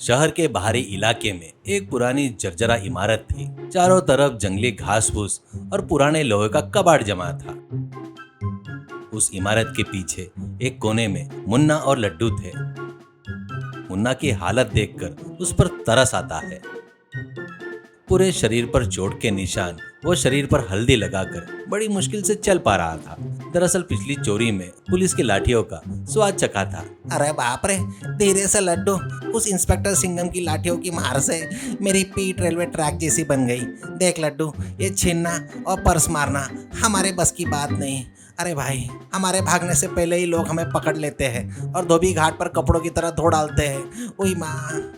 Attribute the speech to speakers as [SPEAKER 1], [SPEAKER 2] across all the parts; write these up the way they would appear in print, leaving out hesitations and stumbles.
[SPEAKER 1] शहर के बाहरी इलाके में एक पुरानी जर्जरा इमारत थी। चारों तरफ जंगली घास फूस और पुराने लोहे का कबाड़ जमा था। उस इमारत के पीछे एक कोने में मुन्ना और लड्डू थे। मुन्ना की हालत देखकर उस पर तरस आता है। पूरे शरीर पर चोट के निशान, वो शरीर पर हल्दी लगाकर बड़ी मुश्किल से चल पा रहा था। दरअसल पिछली चोरी में पुलिस की लाठियों का स्वाद चखा था।
[SPEAKER 2] अरे बाप रे, धीरे से लड्डू। उस इंस्पेक्टर सिंघम की लाठियों की मार से मेरी पीठ रेलवे ट्रैक जैसी बन गई। देख लड्डू, ये छीनना और पर्स मारना हमारे बस की बात नहीं। अरे भाई, हमारे भागने से पहले ही लोग हमें पकड़ लेते हैं और धोबी घाट पर कपड़ों की तरह धो डालते हैं। ओई माँ।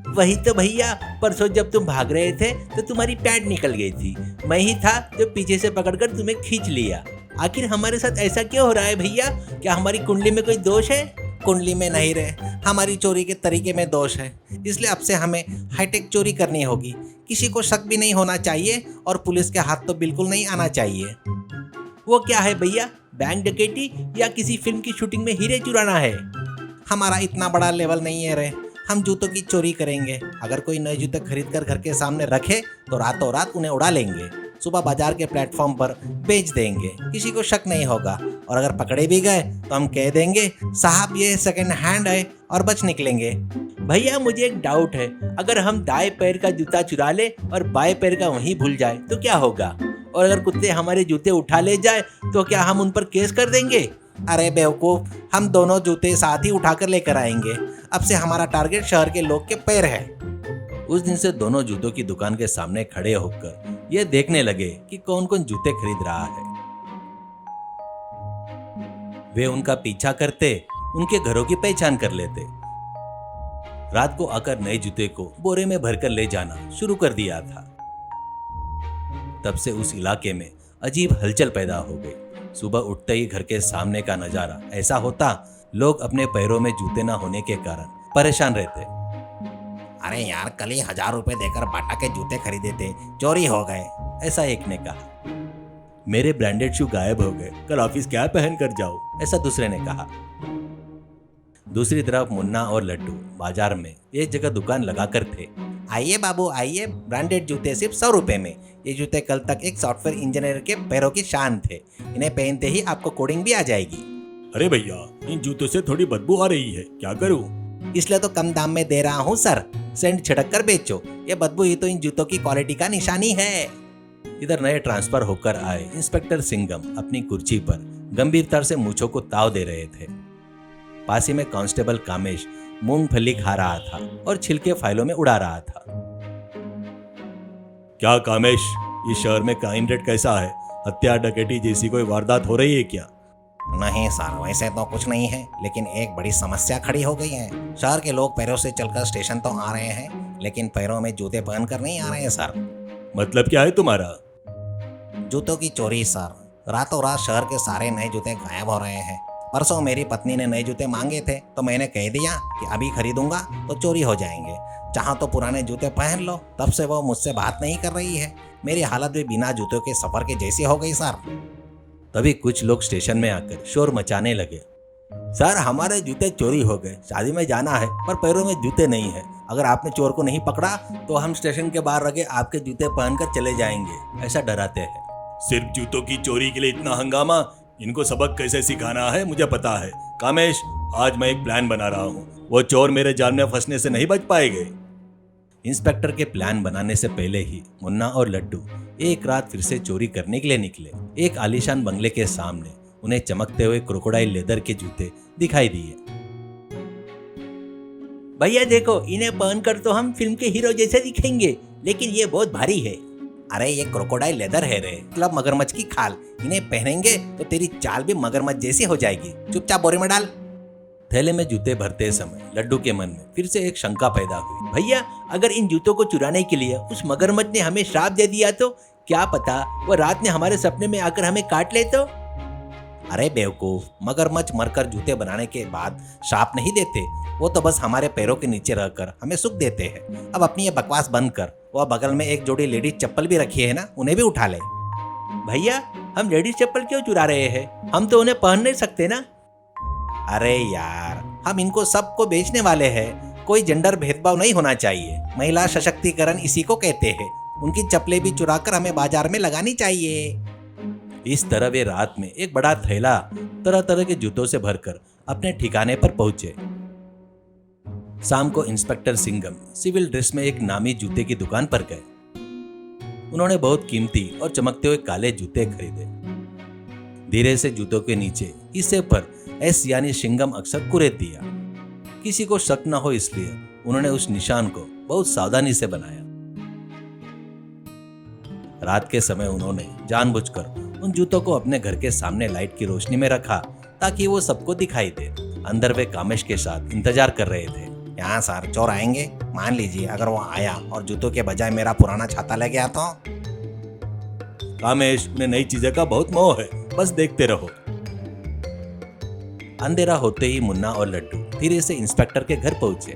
[SPEAKER 3] वही तो भैया, परसों जब तुम भाग रहे थे तो तुम्हारी पैंट निकल गई थी। मैं ही था जो पीछे से पकड़कर तुम्हें खींच लिया। आखिर हमारे साथ ऐसा क्यों हो रहा है भैया? क्या हमारी कुंडली में कोई दोष है?
[SPEAKER 2] कुंडली में नहीं रहे, हमारी चोरी के तरीके में दोष है। इसलिए अब से हमें हाईटेक चोरी करनी होगी। किसी को शक भी नहीं होना चाहिए और पुलिस के हाथ तो बिल्कुल नहीं आना चाहिए।
[SPEAKER 3] वो क्या है भैया, बैंक डकैती या किसी फिल्म की शूटिंग में हीरे चुराना है?
[SPEAKER 2] हमारा इतना बड़ा लेवल नहीं है रे। हम जूतों की चोरी करेंगे। अगर कोई नए जूते खरीद कर घर के सामने रखे तो रातों रात उन्हें उड़ा लेंगे। सुबह बाजार के प्लेटफॉर्म पर बेच देंगे। किसी को शक नहीं होगा। और अगर पकड़े भी गए तो हम कह देंगे, साहब ये सेकंड हैंड है, और बच निकलेंगे।
[SPEAKER 3] भैया मुझे एक डाउट है, अगर हम दाएं पैर का जूता चुरा ले और बाएं पैर का वहीं भूल जाए तो क्या होगा? और अगर कुत्ते हमारे जूते उठा ले जाए तो क्या हम उन पर केस कर देंगे?
[SPEAKER 2] अरे बेवकूफ, हम दोनों जूते साथ ही उठाकर लेकर आएंगे। अब से हमारा टारगेट शहर के लोग के पैर है।
[SPEAKER 1] उस दिन से दोनों जूतों की दुकान के सामने खड़े होकर ये देखने लगे कि कौन कौन जूते खरीद रहा है। वे उनका पीछा करते, उनके घरों की पहचान कर लेते। रात को आकर नए जूते को बोरे में भरकर ले जाना शुरू कर दिया था। तब से उस इलाके में अजीब हलचल पैदा हो गई। सुबह उठते ही घर के सामने का नजारा ऐसा होता, लोग अपने पैरों में जूते न होने के कारण परेशान रहते।
[SPEAKER 2] अरे यार, कल ही 1000 रुपए देकर बाटा के जूते खरीदे थे, चोरी हो गए।
[SPEAKER 1] ऐसा एक ने कहा। मेरे ब्रांडेड शू गायब हो गए, कल ऑफिस क्या पहन कर जाओ, ऐसा दूसरे ने कहा। दूसरी तरफ मुन्ना और लड्डू बाजार में एक जगह दुकान लगाकर थे।
[SPEAKER 2] आइए बाबू आइए, ब्रांडेड जूते सिर्फ 100 रुपए में। ये जूते कल तक एक सॉफ्टवेयर इंजीनियर के पैरों की शान थे। इन्हें पहनते ही आपको कोडिंग भी आ जाएगी।
[SPEAKER 4] अरे भैया, इन जूतों से थोड़ी बदबू आ रही है, क्या करूं?
[SPEAKER 2] इसलिए तो कम दाम में दे रहा हूँ सर। सेंट छिड़क कर बेचो। ये बदबू ही तो इन जूतों की क्वालिटी का निशानी है।
[SPEAKER 1] इधर नए ट्रांसफर होकर आए इंस्पेक्टर सिंघम अपनी कुर्सी पर गंभीरता से मूंछों को ताव दे रहे थे। पास ही में कांस्टेबल कामेश मूंगफली खा रहा था और छिलके फाइलों में उड़ा रहा था।
[SPEAKER 4] क्या कामेश, इस शहर में क्राइम रेट कैसा है? हत्या डकैती जैसी कोई वारदात हो रही है क्या?
[SPEAKER 2] नहीं सर, वैसे तो कुछ नहीं है, लेकिन एक बड़ी समस्या खड़ी हो गई है। शहर के लोग पैरों से चलकर स्टेशन तो आ रहे हैं, लेकिन पैरों में जूते पहनकर नहीं आ रहे हैं सर।
[SPEAKER 4] मतलब क्या है तुम्हारा?
[SPEAKER 2] जूतों की चोरी सर। रातों रात शहर के सारे नए जूते गायब हो रहे हैं। परसों मेरी पत्नी ने नए जूते मांगे थे तो मैंने कह दिया कि अभी खरीदूंगा तो चोरी हो जाएंगे। चाहो तो पुराने जूते पहन लो। तब से वो मुझसे बात नहीं कर रही है। मेरी हालत भी बिना जूतों के सफर के जैसी हो गई सर।
[SPEAKER 1] तभी कुछ लोग स्टेशन में आकर शोर मचाने लगे।
[SPEAKER 3] सर, हमारे जूते चोरी हो गए, शादी में जाना है पर पैरों में जूते नहीं है। अगर आपने चोर को नहीं पकड़ा तो हम स्टेशन के बाहर रखे आपके जूते पहनकर चले जाएंगे,
[SPEAKER 1] ऐसा डराते हैं।
[SPEAKER 4] सिर्फ जूतों की चोरी के लिए इतना हंगामा? इनको सबक कैसे सिखाना है मुझे पता है। कामेश, आज मैं एक प्लान बना रहा हूँ। वो चोर मेरे जाल में फंसने से नहीं बच पाएंगे।
[SPEAKER 1] इंस्पेक्टर के प्लान बनाने से पहले ही मुन्ना और लड्डू एक रात फिर से चोरी करने के लिए निकले। एक आलीशान बंगले के सामने उन्हें चमकते हुए क्रोकोडाइल लेदर के जूते दिखाई दिए।
[SPEAKER 3] भैया देखो, इन्हें पहनकर तो हम फिल्म के हीरो जैसे दिखेंगे, लेकिन ये बहुत भारी है।
[SPEAKER 2] अरे ये क्रोकोडाइल लेदर है रे, मतलब मगरमच्छ की खाल। इन्हें पहनेंगे तो तेरी चाल भी मगरमच्छ जैसी हो जाएगी। चुपचाप बोरे में डाल।
[SPEAKER 1] थैले में जूते भरते समय लड्डू के मन में फिर से एक शंका पैदा हुई।
[SPEAKER 3] भैया, अगर इन जूतों को चुराने के लिए उस मगरमच्छ ने हमें श्राप दे दिया तो क्या पता वो रात में हमारे सपने में आकर हमें काट ले तो?
[SPEAKER 2] अरे बेवकूफ, मगरमच्छ मरकर जूते बनाने के बाद श्राप नहीं देते। वो तो बस हमारे पैरों के नीचे रहकर हमें सुख देते हैं। अब अपनी ये बकवास बंद कर। वह बगल में एक जोड़ी लेडीज चप्पल भी रखी है ना, उन्हें भी उठा ले।
[SPEAKER 3] भैया, हम लेडीज चप्पल क्यों चुरा रहे हैं? हम तो उन्हें पहन नहीं सकते ना।
[SPEAKER 2] अरे यार, हम इनको सबको बेचने वाले हैं। कोई जेंडर भेदभाव नहीं होना चाहिए। महिला सशक्तिकरण इसी को कहते हैं। उनकी चप्पलें भी चुराकर हमें बाजार में लगानी चाहिए।
[SPEAKER 1] इस तरह वे रात में एक बड़ा थैला तरह तरह के जूतों से भरकर अपने ठिकाने पर पहुंचे। शाम को इंस्पेक्टर सिंघम सिविल ड्रेस में एक नामी जूते की दुकान पर गए। उन्होंने बहुत कीमती और चमकते हुए काले जूते खरीदे। धीरे से जूतों के नीचे हिस्से पर एस यानी सिंघम अक्षर कुरेद दिया। किसी को शक न हो इसलिए उन्होंने उस निशान को बहुत सावधानी से बनाया। रात के समय उन्होंने जानबूझकर उन जूतों को अपने घर के सामने लाइट की रोशनी में रखा ताकि वो सबको दिखाई दे। अंदर वे कामेश के साथ इंतजार कर रहे थे।
[SPEAKER 2] यहाँ सर, चोर आएंगे? मान लीजिए अगर वो आया और जूतों के बजाय मेरा पुराना छाता ले गया तो?
[SPEAKER 4] कामेश, उन्हें नई चीजें का बहुत मोह है, बस देखते रहो।
[SPEAKER 1] अंधेरा होते ही मुन्ना और लड्डू धीरे से इंस्पेक्टर के घर पहुंचे।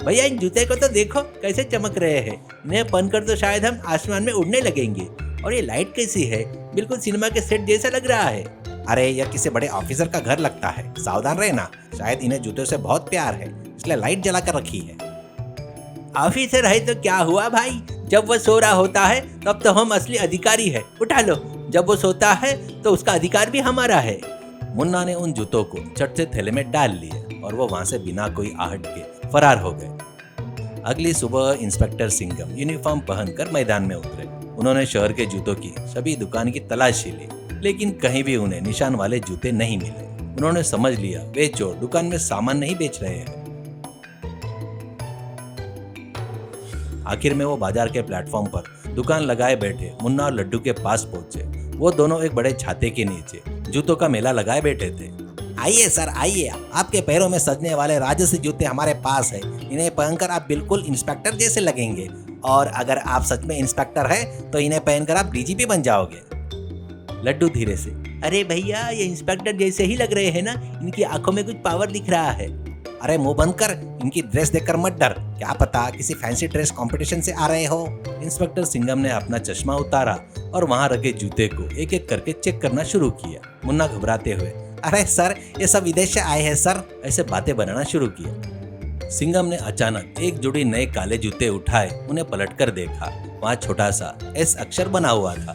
[SPEAKER 3] भैया इन जूते को तो देखो कैसे चमक रहे हैं। इन्हें पहनकर तो शायद हम आसमान में उड़ने लगेंगे। और ये लाइट कैसी है, बिल्कुल सिनेमा के सेट जैसा लग रहा है।
[SPEAKER 2] अरे यह किसी बड़े ऑफिसर का घर लगता है, सावधान रहना। शायद इन्हें जूतों से बहुत प्यार है इसलिए लाइट जलाकर रखी है।
[SPEAKER 3] ऑफिसर है तो क्या हुआ भाई, जब वो सो रहा होता है तब तो हम असली अधिकारी है। उठा लो, जब वो सोता है तो उसका अधिकार भी हमारा है।
[SPEAKER 1] मुन्ना ने उन जूतों को झट से थैले में डाल लिए और वो वहां से बिना कोई आहट के फरार हो गए। अगली सुबह इंस्पेक्टर सिंघम यूनिफॉर्म पहनकर मैदान में उतरे। उन्होंने शहर के जूतों की सभी दुकान की तलाशी ली, लेकिन कहीं भी उन्हें निशान वाले जूते नहीं मिले। उन्होंने समझ लिया वे चोर दुकान में सामान नहीं बेच रहे हैं। आखिर में वो बाजार के प्लेटफॉर्म पर दुकान लगाए बैठे मुन्ना और लड्डू के पास पहुंचे। वो दोनों एक बड़े छाते के नीचे जूतों का मेला लगाए बैठे थे।
[SPEAKER 2] आइए सर, आइए। आपके पैरों में सजने वाले राजसी जूते हमारे पास है। इन्हें पहनकर आप बिल्कुल इंस्पेक्टर जैसे लगेंगे। और अगर आप सच में इंस्पेक्टर हैं तो इन्हें पहनकर आप डीजीपी बन जाओगे।
[SPEAKER 1] लड्डू धीरे से,
[SPEAKER 3] अरे भैया ये इंस्पेक्टर जैसे ही लग रहे हैं ना, इनकी आंखों में कुछ पावर दिख रहा है।
[SPEAKER 2] अरे मुंह बंद कर, इनकी ड्रेस देखकर मत डर। क्या पता किसी फैंसी ड्रेस कंपटीशन से आ रहे हो।
[SPEAKER 1] इंस्पेक्टर सिंघम ने अपना चश्मा उतारा और वहां रखे जूते को एक एक करके चेक करना शुरू किया। मुन्ना घबराते हुए,
[SPEAKER 2] अरे सर, ये सब विदेश से आए हैं सर,
[SPEAKER 1] ऐसे बातें बनाना शुरू किया। सिंघम ने अचानक एक जोड़ी नए काले जूते उठाए, उन्हें पलटकर देखा। वहां छोटा सा एस अक्षर बना हुआ था।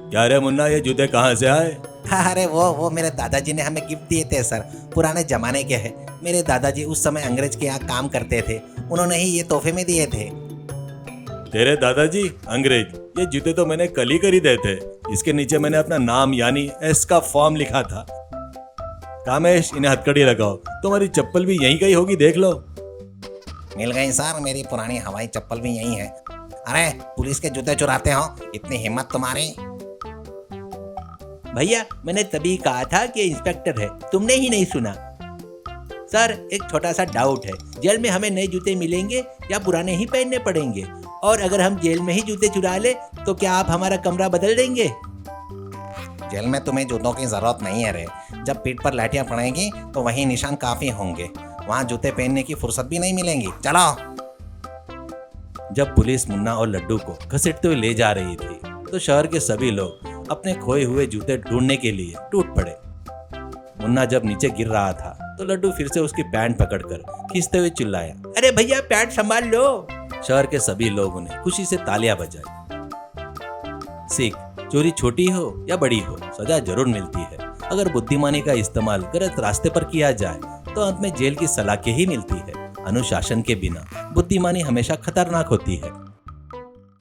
[SPEAKER 4] क्या रे मुन्ना, ये जूते कहाँ से आए?
[SPEAKER 2] अरे वो मेरे दादाजी ने हमें गिफ्ट दिए थे सर। पुराने जमाने के हैं। मेरे दादाजी उस समय अंग्रेज के यहाँ काम करते थे। उन्होंने ही ये तोहफे में दिए थे।
[SPEAKER 4] तेरे दादाजी अंग्रेज? ये जूते तो मैंने कल ही खरीदे थे। इसके नीचे मैंने अपना नाम यानी एस का फॉर्म लिखा था। कामेश, इन्हें हथकड़ी लगाओ। तुम्हारी चप्पल भी यहीं कहीं होगी, देख लो।
[SPEAKER 2] मिल गई सर, मेरी पुरानी हवाई चप्पल भी यहीं है। अरे पुलिस के जूते चुराते हो, इतनी हिम्मत तुम्हारी?
[SPEAKER 3] भैया मैंने तभी कहा था कि इंस्पेक्टर है, तुमने ही नहीं सुना। सर एक छोटा सा डाउट है, जेल में हमें नए जूते मिलेंगे या पुराने ही पहनने पड़ेंगे? और अगर हम जेल में ही जूते चुरा ले तो क्या आप हमारा कमरा बदल देंगे?
[SPEAKER 2] जेल में तुम्हें जूतों की जरूरत नहीं है रे। जब पीठ पर लाठियां पड़ेंगी तो वही निशान काफी होंगे। वहाँ जूते पहनने की फुर्सत भी नहीं मिलेंगी। चलो।
[SPEAKER 1] जब पुलिस मुन्ना और लड्डू को घसीटते हुए ले जा रही थी तो शहर के सभी लोग अपने खोए हुए जूते ढूंढने के लिए टूट पड़े। मुन्ना जब नीचे गिर रहा था तो लड्डू फिर से उसकी पैंट पकड़कर खींचते हुए चिल्लाया,
[SPEAKER 3] अरे भैया पैंट संभाल लो।
[SPEAKER 1] शहर के सभी लोगों ने खुशी से तालियां बजाई। सीख, चोरी छोटी हो या बड़ी हो, सजा जरूर मिलती है। अगर बुद्धिमानी का इस्तेमाल गलत रास्ते पर किया जाए तो अंत में जेल की सलाखें ही मिलती है। अनुशासन के बिना बुद्धिमानी हमेशा खतरनाक होती है।